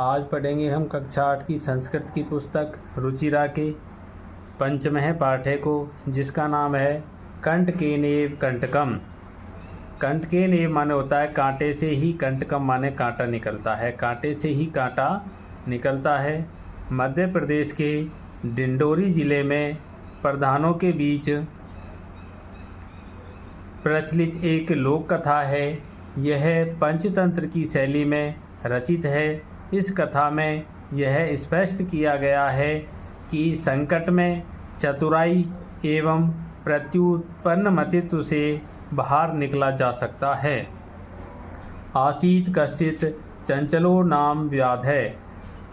आज पढ़ेंगे हम कक्षा 8 की संस्कृत की पुस्तक रुचिरा के पंचमः पाठ्य को, जिसका नाम है कंटकेनेव कंटकम। कंटकेनेव माने होता है कांटे से ही, कंटकम माने कांटा निकलता है, कांटे से ही कांटा निकलता है। मध्य प्रदेश के डिंडोरी जिले में प्रधानों के बीच प्रचलित एक लोक कथा है। यह पंचतंत्र की शैली में रचित है। इस कथा में यह स्पष्ट किया गया है कि संकट में चतुराई एवं प्रत्युत्पन्न मतित्व से बाहर निकला जा सकता है। आसीत कश्चित चंचलो नाम व्याध है।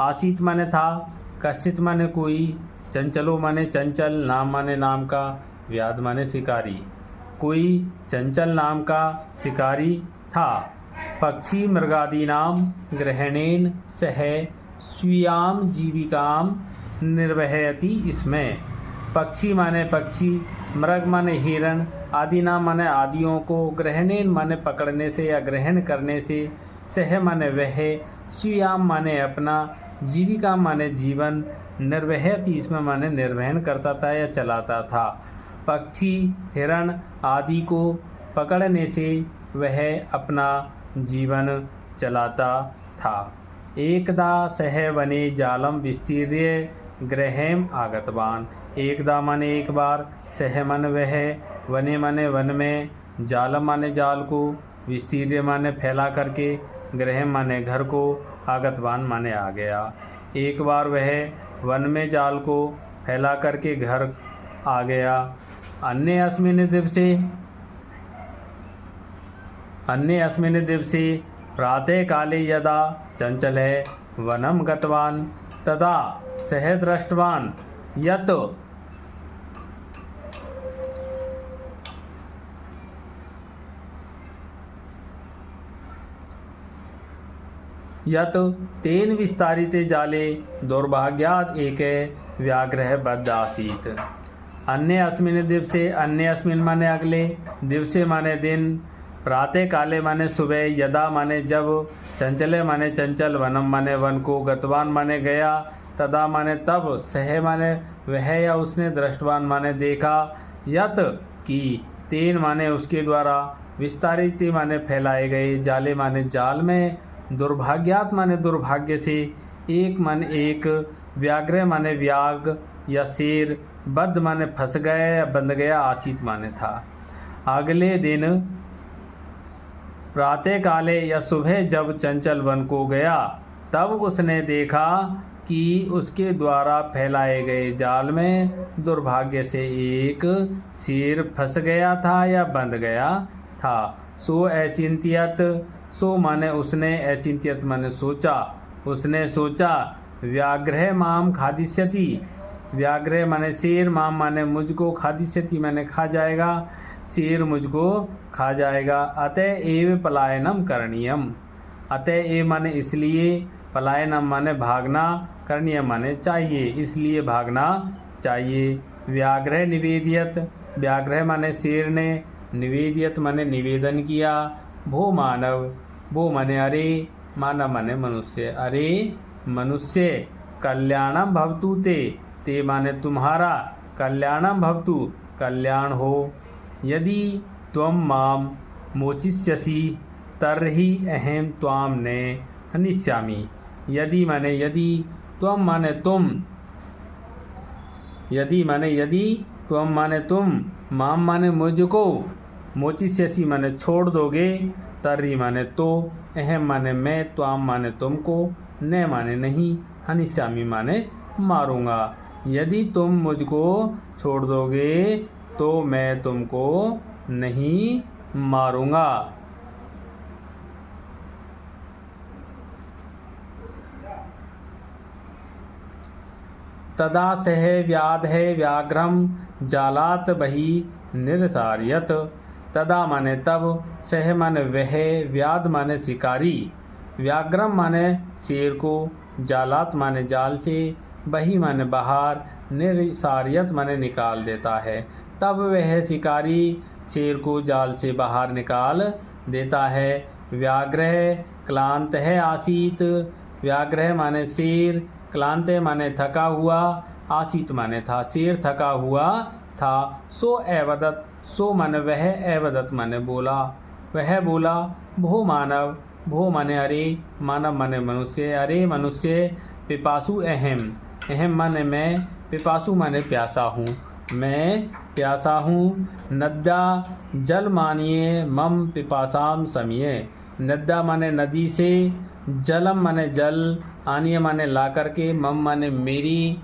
आसीत माने था, कश्चित माने कोई, चंचलो माने चंचल, नाम माने नाम का, व्याध माने शिकारी। कोई चंचल नाम का शिकारी था। पक्षी मृगादीनाम ग्रहणेन सह स्वीयाम जीविकाम निर्वहयति। इसमें पक्षी माने पक्षी, मृग माने हिरण, आदिनाम माने आदियों को, ग्रहणेन माने पकड़ने से या ग्रहण करने से, सह माने वह, स्वीयाम माने अपना, जीविका माने जीवन, निर्वहयति इसमें माने निर्वहन करता था या चलाता था। पक्षी हिरण आदि को पकड़ने से वह अपना जीवन चलाता था। एकदा सह वने जालम विस्तीर्य गृहम आगतवान। एकदा माने एक बार, सह मन वह, वने माने वन में, जालम माने जाल को, विस्तीर्य माने फैला करके, गृहम माने घर को, आगतवान माने आ गया। एक बार वह वन में जाल को फैला करके घर आ गया। अन्य अस्मिन् दिवसे प्रातः काले यदा चंचलः वनं गतवान् तदा सः दृष्टवान् यत् तेन विस्तारिते जाले दौर्भाग्यात् एकः व्याघ्रः बद्ध आसीत्। अन्य अस्मिन् दिवसे, अन्य अस्मिन् माने अगले, दिवसे माने दिन, प्रातः काले माने सुबह, यदा माने जब, चंचले माने चंचल, वनम माने वन को, गतवान माने गया, तदा माने तब, सह माने वह या उसने, दृष्टवान माने देखा, यत की, तेन माने उसके द्वारा, विस्तारित माने फैलाए गए, जाले माने जाल में, दुर्भाग्यात माने दुर्भाग्य से, एक मन एक, व्याघ्र माने व्याघ्र या शेर, बद्ध माने फंस गया या बंध गया, आसीत माने था। अगले दिन प्रातः काले या सुबह जब चंचल वन को गया, तब उसने देखा कि उसके द्वारा फैलाए गए जाल में दुर्भाग्य से एक शेर फंस गया था या बंध गया था। सो अचिंत्यत, सो माने उसने, अचिंत्यत माने सोचा, उसने सोचा, व्याघ्र माम खादिष्यति, व्याघ्र माने शेर, माम माने मुझको, खादिष्यति माने खा जाएगा, शेर मुझको खा जाएगा। अतः एव पलायनम करणीयम, अतः एव माने इसलिए, पलायनम माने भागना, करणीयम माने चाहिए, इसलिए भागना चाहिए। व्याघ्र निवेदियत, व्याघ्र माने शेर ने, निवेदियत माने निवेदन किया। भो मानव, भो माने अरे, मानव माने मनुष्य, अरे मनुष्य, कल्याणम भवतु ते, ते माने तुम्हारा, कल्याणम भवतु कल्याण हो। यदि त्वं माम मोचिष्यसि तर्हि अहम त्वाम ने हनिष्यामि। यदि माने यदि, त्वं माने तुम, यदि माने यदि, त्वं माने तुम, माम माने मुझको, मोचिष्यसि माने छोड़ दोगे, तर्हि माने तो, अहम माने मैं, त्वाम माने तुमको, न माने नहीं, हनिष्यामि माने मारूंगा। यदि तुम मुझको छोड़ दोगे तो मैं तुमको नहीं मारूंगा। तदा सह व्याधः व्याघ्रम जालात बहि निर्सार्यत। तदा माने तब, सह माने वह, व्याध माने शिकारी, व्याघ्रम माने शेर को, जालात माने जाल से, बही माने बाहर, निर्सार्यत माने निकाल देता है। तब वह शिकारी शेर को जाल से बाहर निकाल देता है। व्याघ्र क्लांत है आसीत, व्याघ्रः माने शेर, क्लांते माने थका हुआ, आसीत माने था, शेर थका हुआ था। सो अवदत्, सो माने वह, अवदत् माने बोला, वह बोला। भो मानव, भो माने अरे, मानव माने मनुष्य, अरे मनुष्य। पिपासु अहम, अहम माने मैं, पिपासु माने प्यासा हूँ, मैं प्यासा हूँ। नद्दा जल मानिए, मम पिपासाम समिये, नद्दा माने नदी से, जलम माने जल, आनिए माने ला करके, मम माने मेरी,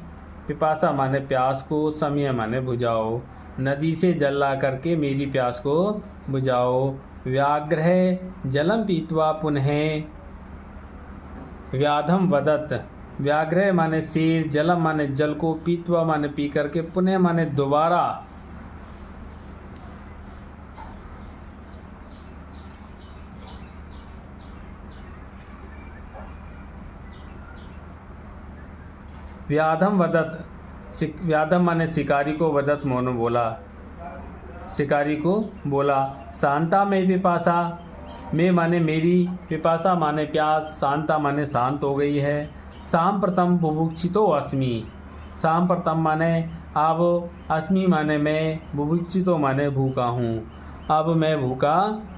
पिपासा माने प्यास को, समिये माने बुझाओ, नदी से जल ला करके मेरी प्यास को बुझाओ। व्याघ्रः जलम पीत्वा पुनः व्याधम वदत्, व्याघ्रः माने शेर, जलम माने जल को, पीत्वा माने पी करके, पुनः माने दोबारा, व्याधम वदत्, व्याधम माने शिकारी को, वदत् मोनो बोला, शिकारी को बोला। शांता में पिपासा, में माने मेरी, पिपासा माने प्यास, शांता माने शांत हो गई है। सांप्रतम बुभुक्षितो अस्मि, सांप्रतम माने अब, अस्मि माने मैं, बुभुक्षितो माने भूखा हूँ, अब मैं भूखा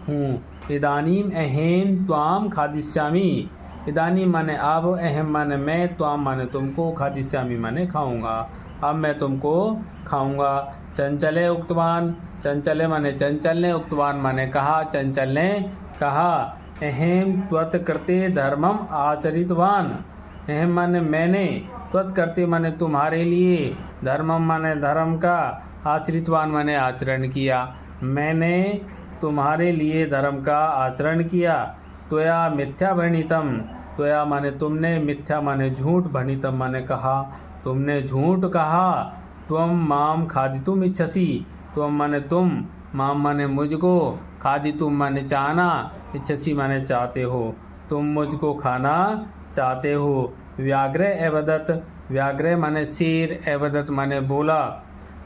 हूँ। इदानीम अहम त्वाम खादिष्यामि, इदानीम माने अब, अहम माने मैं, त्वाम माने तुमको, खादिष्यामि माने खाऊंगा, अब मैं तुमको खाऊंगा। चंचले उक्तवान, चंचले माने चंचल ने, उक्तवान माने कहा, चंचल ने कहा। अहम त्वत्कृते धर्मम आचरितवान, अहम माने मैंने, त्वत्कृते माने तुम्हारे लिए, धर्मम माने धर्म का, आचरितवान माने आचरण किया, मैंने तुम्हारे लिए धर्म का आचरण किया। त्वया मिथ्या भणितम, त्वया माने तुमने, मिथ्या माने झूठ, भणितम माने कहा, तुमने झूठ कहा। त्वम माम खादितुम इच्छसि, त्वम माने तुम, माम माने मुझको, खादितुम माने चाहना, इच्छसि माने चाहते हो, तुम मुझको खाना चाहते हो। व्याघ्र अवदत्, व्याघ्र माने शेर, अवदत् माने बोला।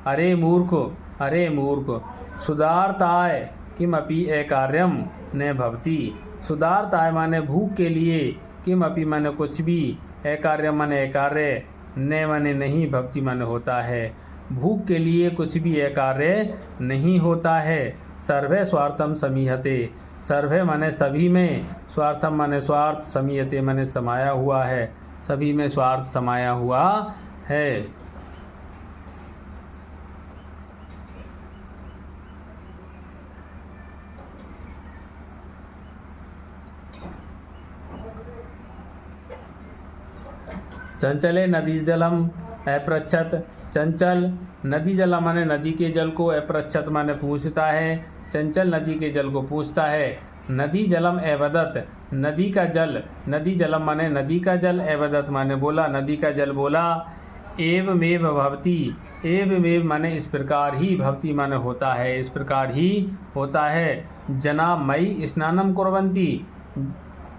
अरे मूर्ख, अरे मूर्ख। सुधारताय किमपि अकार्यम न भवति, सुधारताय माने भूख के लिए, किमपि माने कुछ भी, अकार्य माने अकार्य, न माने नहीं, भक्ति माने होता है, भूख के लिए कुछ भी अकार्य नहीं होता है। सर्वे स्वार्थम समीहते, सर्वे माने सभी में, स्वार्थम माने स्वार्थ, समीहते माने समाया हुआ है, सभी में स्वार्थ समाया हुआ है। चंचले नदी जलम अपृच्छत, चंचल नदी जलम माने नदी के जल को, अपृच्छत माने पूछता है, चंचल नदी के जल को पूछता है। नदी जलम अवदत्, नदी का जल, नदी जलम माने नदी का जल, अवदत् माने बोला, नदी का जल बोला। एवमेव भवति, एवमेव माने इस प्रकार ही, भवति माने होता है, इस प्रकार ही होता है। जना मयि स्नानम कुर्वन्ति,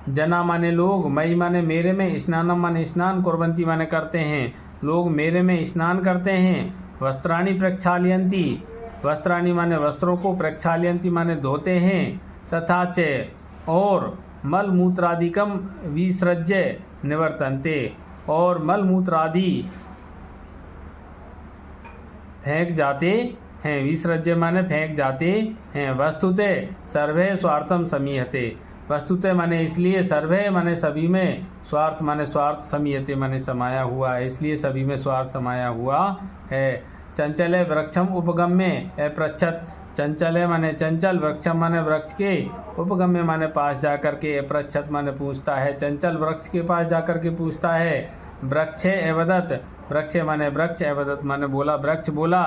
जना माने लोग, मई माने मेरे में, स्नानम माने स्नान, कुर्वन्ति माने करते हैं, लोग मेरे में स्नान करते हैं। वस्त्राणि प्रक्षालयन्ति, वस्त्राणि माने वस्त्रों को, प्रक्षालयन्ति माने धोते हैं। तथा च और मलमूत्रादिकम विसृज्य निवर्तन्ते, और मलमूत्रादि फेंक जाते हैं, विसृज्य माने फेंक जाते हैं। वस्तुतः सर्वे स्वार्थम समीहते, वस्तुतः माने इसलिए, सर्वे माने सभी में, स्वार्थ माने स्वार्थ, समीयते माने समाया हुआ है, इसलिए सभी में स्वार्थ समाया हुआ है। चंचले वृक्षम उपगम्य अपृच्छत, चंचले माने चंचल, वृक्षम माने वृक्ष के, उपगम्य माने पास जाकर के, अपृच्छत माने पूछता है, चंचल वृक्ष के पास जाकर के पूछता है। वृक्षे अवदत्, वृक्ष माने वृक्ष, अवदत् माने बोला, वृक्ष बोला।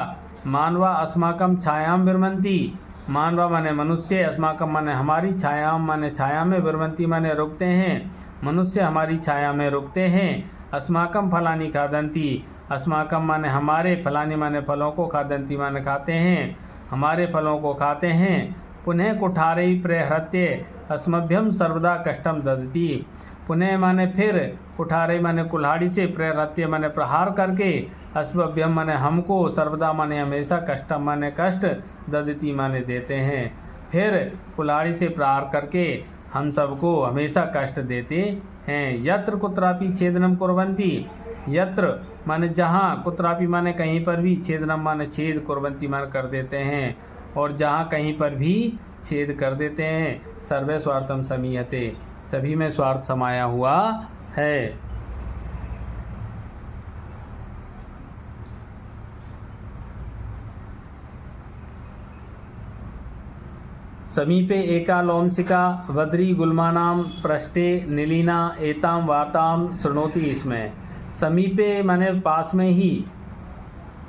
मानवा अस्माकम छायाम विरमंती, मानवा माने मनुष्य, अस्माकम माने हमारी, छायाम माने छाया में, विरमंती माने रुकते हैं, मनुष्य हमारी छाया में रुकते हैं। अस्माकम फलानी खादंती, अस्माकम माने हमारे, फलानी माने फलों को, खादंती माने खाते हैं, हमारे फलों को खाते हैं। पुनः कुठारई प्रहृत्य अस्मभ्यम सर्वदा कष्टम ददती, पुनः माने फिर, कुठारई माने कुल्हाड़ी से, प्रहृत्य माने प्रहार करके, अस्मभ्यम माने हमको, सर्वदा माने हमेशा, कष्टम माने कष्ट, ददती माने देते हैं। फिर कुल्हाड़ी से प्रहार करके हम सबको हमेशा कष्ट देते हैं। यत्र कुत्रापि छेदनम कुर्वन्ति, यत्र माने जहाँ, कुत्रापि माने कहीं पर भी, छेदनम माने छेद, कुर्वन्ति माने कर देते हैं, और जहाँ कहीं पर भी छेद कर देते हैं। सर्वे स्वार्थम समीहते, सभी में स्वार्थ समाया हुआ है। समीपे एका लोमशिका वद्री गुल्मानाम पृष्ठे नीलिना एताम वार्ताम शृणोति। इसमें समीपे माने पास में ही,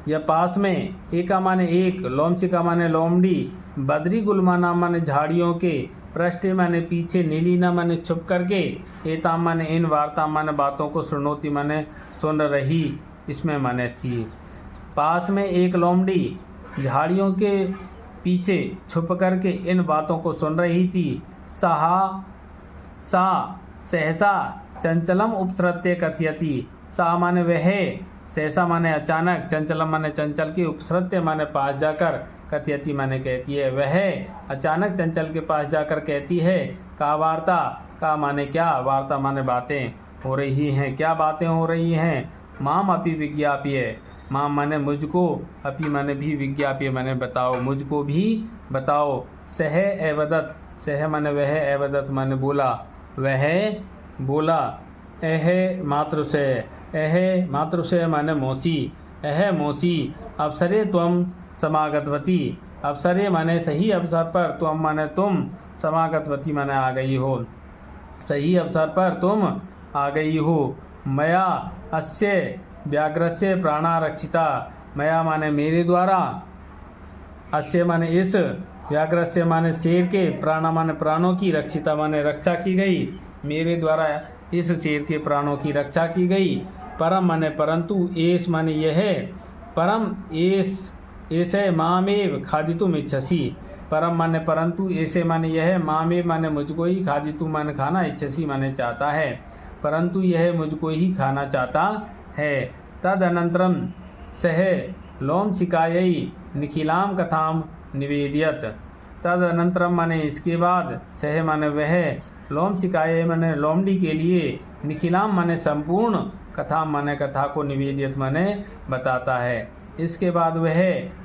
या पास में, एका माने एक, लोमशिका माने लोमड़ी, बद्री गुल्मानाम माने झाड़ियों के, पृष्ठे माने पीछे, नीलिना माने छुप करके, एताम माने इन, वार्ता माने बातों को, शृणोति माने सुन रही, इसमें माने थी। पास में एक लोमड़ी झाड़ियों के पीछे छुप करके इन बातों को सुन रही थी। सा सहसा चंचलम उपसृत्य कथयति, सा माने वह, सहसा माने अचानक, चंचलम माने चंचल के, उपसृत्य माने पास जाकर, कथयति माने कहती है, वह अचानक चंचल के पास जाकर कहती है। का वार्ता, का माने क्या, वार्ता माने बातें हो रही हैं, क्या बातें हो रही हैं। माम अपि विज्ञाप्य, माम माने मुझको, अपि माने भी, विज्ञाप्य माने बताओ, मुझको भी बताओ। सह एवदत, सह माने वह, एवदत माने बोला, वह बोला। एह मातृसे, एह मातृसे माने मौसी, एह मौसी। अवसरे त्वम समागतवती, अवसरे माने सही अवसर पर, त्वम माने तुम, समागतवती माने आ गई हो, सही अवसर पर तुम आ गई हो। मया अस्य व्याघ्रस्य प्राणारक्षिता, मया माने मेरे द्वारा, अस्य माने इस, व्याघ्रस्य माने शेर के, प्राणा माने प्राणों की, रक्षिता माने रक्षा की गई, मेरे द्वारा इस शेर के प्राणों की रक्षा की गई। परम माने परंतु, एस माने यह, परम एस, ऐसे मामेव खादितुम इच्छसि, परम माने परंतु, ऐसे माने यह, मामेव माने मुझको ही, खादितुम माने खाना, इच्छसि माने चाहता है, परंतु यह मुझको ही खाना चाहता है। तद अनंतरम सह लोमशिकायै निखिलाम कथाम निवेदयत, तद अनंतरम माने इसके बाद, सह माने वह, लोमशिकायै माने लोमड़ी के लिए, निखिलाम माने संपूर्ण, कथा माने कथा को, निवेदित माने बताता है। इसके बाद वह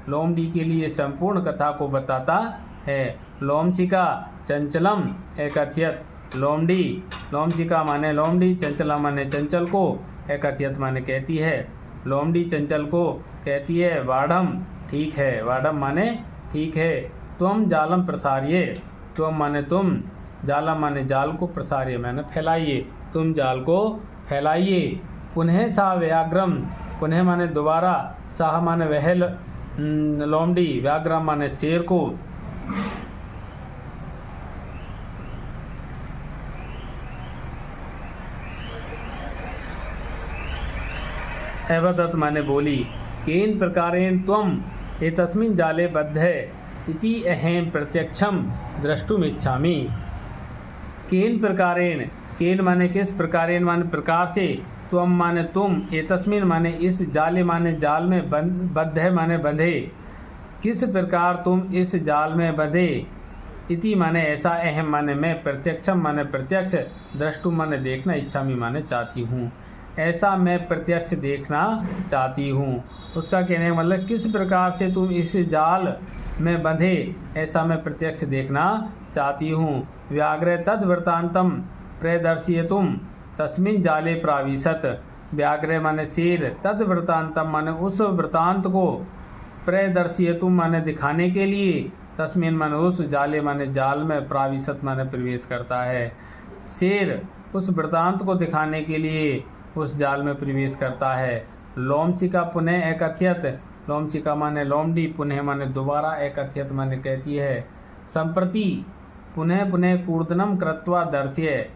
लोमड़ी के लिए संपूर्ण कथा को बताता है। लोमशिका चंचलम एकथयत, लोमड़ी, लोमशिका माने लोमड़ी, चंचला माने चंचल को, एकथयत माने कहती है, लोमड़ी चंचल को कहती है। वाढ़म ठीक है, वाढ़म माने ठीक है। त्वम जालम प्रसारिये, त्वम माने तुम, जालम माने जाल को, प्रसारिये माने फैलाइए, तुम जाल को फैलाइए। पुनः सा व्याघ्रम, पुनः माने दोबारा, साह माने वह लोमड़ी, व्याघ्रम माने शेर को, एवदत माने बोली। केन प्रकारेण त्वम एतस्मिन् जाले बद्धे इति अहम प्रत्यक्षम द्रष्टुमिच्छामि। केन प्रकारेण, केन माने किस, प्रकारेण माने प्रकार से, त्वम माने तुम, एतस्मिन् माने इस, जाले माने जाल में, बद्धे माने बंधे, किस प्रकार तुम इस जाल में बंधे, इति माने ऐसा, अहम माने मैं, प्रत्यक्षम माने प्रत्यक्ष, द्रष्टुम माने देखना, इच्छामि माने चाहती हूँ, ऐसा मैं प्रत्यक्ष देखना चाहती हूँ। उसका कहने का मतलब, किस प्रकार से तुम इस जाल में बंधे, ऐसा मैं प्रत्यक्ष देखना चाहती हूँ। व्याघ्र तद वृत्तांतम प्रदर्शयितुम तस्मिन् जाले प्राविशत, व्याघ्र माने शेर, तद वृत्तांतम माने उस वृत्तांत को, प्रदर्शयितुम माने दिखाने के लिए, तस्मिन् माने उस, जाले माने जाल में, प्राविशत माने प्रवेश करता है। शेर उस वृत्तांत को दिखाने के लिए उस जाल में प्रवेश करता है। लोमशिका पुनः एकथयत, लोमशिका माने लोमड़ी, पुनः माने दोबारा, एकथयत माने कहती है। संप्रति पुनः पुनः कूर्दनम कृत्वा दर्शय,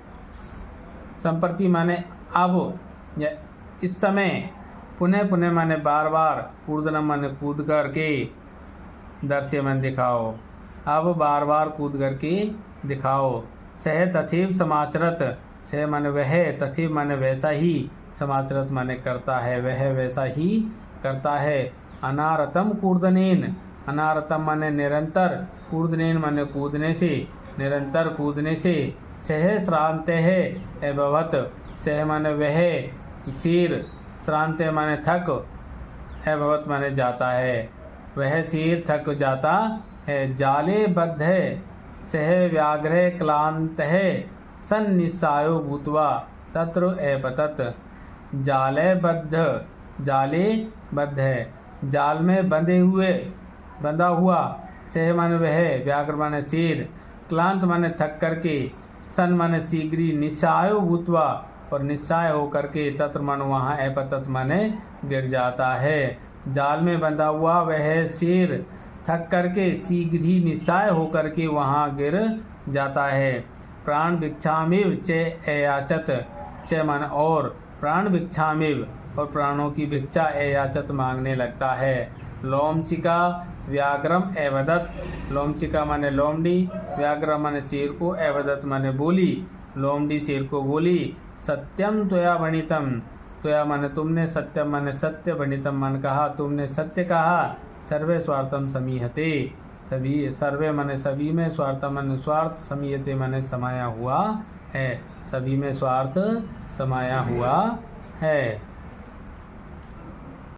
संप्रति माने अब, या इस समय, पुनः पुनः माने बार बार, कूर्दनम माने कूद करके, दर्शय माने दिखाओ, अब बार बार कूद करके दिखाओ। सह तथैव समाचरत, सह माने वह, तथैव माने वैसा ही, समाचरत माने करता है, वह वैसा ही करता है। अनारतम कूर्दनेन, अनारतम माने निरंतर, कूर्दनेन माने कूदने से, निरंतर कूदने से। सह श्रांतेः अभवत्। सह माने वह, शीर, श्रांत माने थक, अभवत् माने जाता है, वह शीर थक जाता है। जाले बद्ध सह व्याघ्र क्लांतः सन्निस्सायो भूत्वा तत्र अपतत्। जाले बद्ध, जाले बद्ध है, जाल में बंधा हुआ, सह माने वह, व्याघ्र माने शेर, क्लांत माने थक करके, सन माने शीघ्री, निस्सायो भूत्वा और निस्साय होकर के, तत्र माने वहाँ, अपतत् माने गिर जाता है। जाल में बंधा हुआ वह शेर थक करके शीघ्र ही निस्साय होकर के वहाँ गिर जाता है। प्राण भिक्षामिव च अयाचत, च माने और, प्राण भिक्षामिव और प्राणों की भिक्षा अयाचत मांगने लगता है। लोमचिका व्याघ्रम अवदत्, लोमचिका माने लोमड़ी, व्याघ्र माने शेर को, अवदत् माने बोली, लोमड़ी शेर को बोली, सत्यम त्वया भणितम, त्वया माने तुमने, सत्यम माने सत्य, भणितम मान कहा, तुमने सत्य कहा, सर्वे स्वार्थम समीहते, सभी, सर्वे माने सभी में, स्वार्थ माने स्वार्थ, समीहते माने समाया हुआ है, सभी में स्वार्थ समाया हुआ है।